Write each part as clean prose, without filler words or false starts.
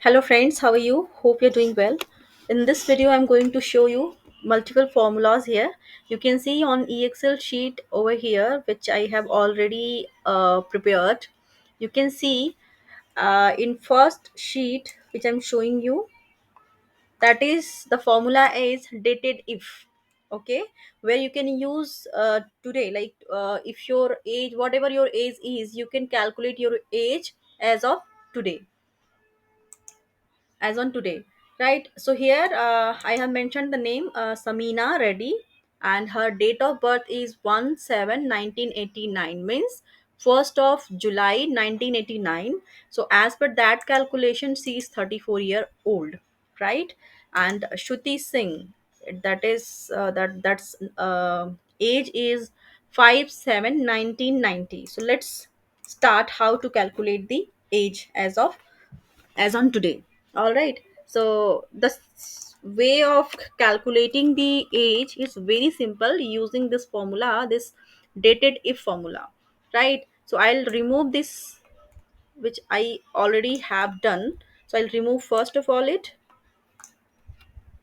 Hello friends, how are you? Hope you're doing well. In this video, I'm going to show you multiple formulas here. You can see on Excel sheet over here, which I have already prepared. You can see in first sheet, which I'm showing you, that is the formula is dated if. Okay, where you can use today, like if your age, whatever your age is, you can calculate your age as of today as on today, right? So here I have mentioned the name Samina Reddy, and her date of birth is 1/7/1989, means 1st of July 1989. So as per that calculation, she is 34-year old, right? And Shruti Singh, that is that's age is 5/7/1990. So let's start how to calculate the age as on today. All right, so the way of calculating the age is very simple using this formula, this dated if formula, right? So I'll remove this, which I already have done. So I'll remove first of all it.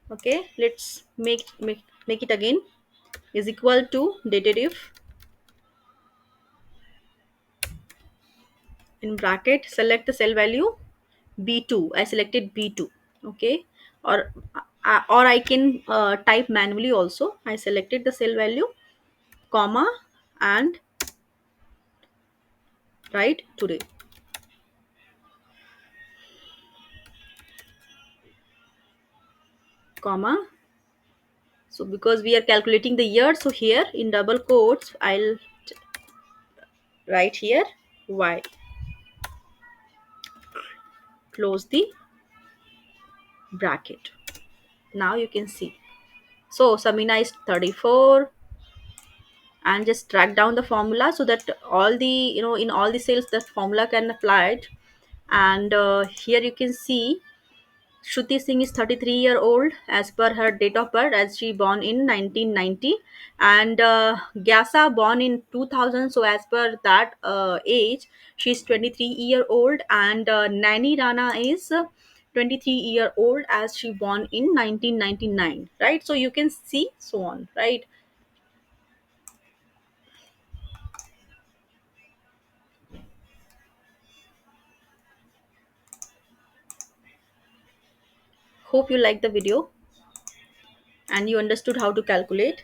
Okay, let's make it again. Is equal to dated if, in bracket, select the cell value B2. I selected B2. Okay, or or I can type manually also. I selected the cell value, comma, and write today, comma. So because we are calculating the year, so here in double quotes I'll write here y, close the bracket. Now you can see. So Samina is 34, and just drag down the formula so that all the, in all the cells that formula can apply it. And here you can see Shruti Singh is 33-year-old as per her date of birth, as she born in 1990, and Gyasa born in 2000. So as per that age, she's 23-year-old, and Nani Rana is 23-year-old as she born in 1999. Right? So you can see so on. Right? Hope you like the video and you understood how to calculate.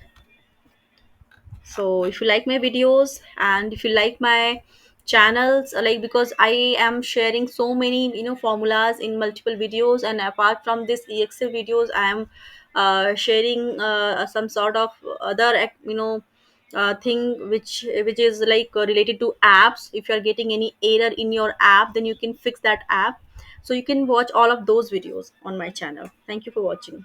So if you like my videos and if you like my channels, like, because I am sharing so many formulas in multiple videos, and apart from this excel videos, I am sharing some sort of other thing which is like related to apps. If you are getting any error in your app, then you can fix that app. So you can watch all of those videos on my channel. Thank you for watching.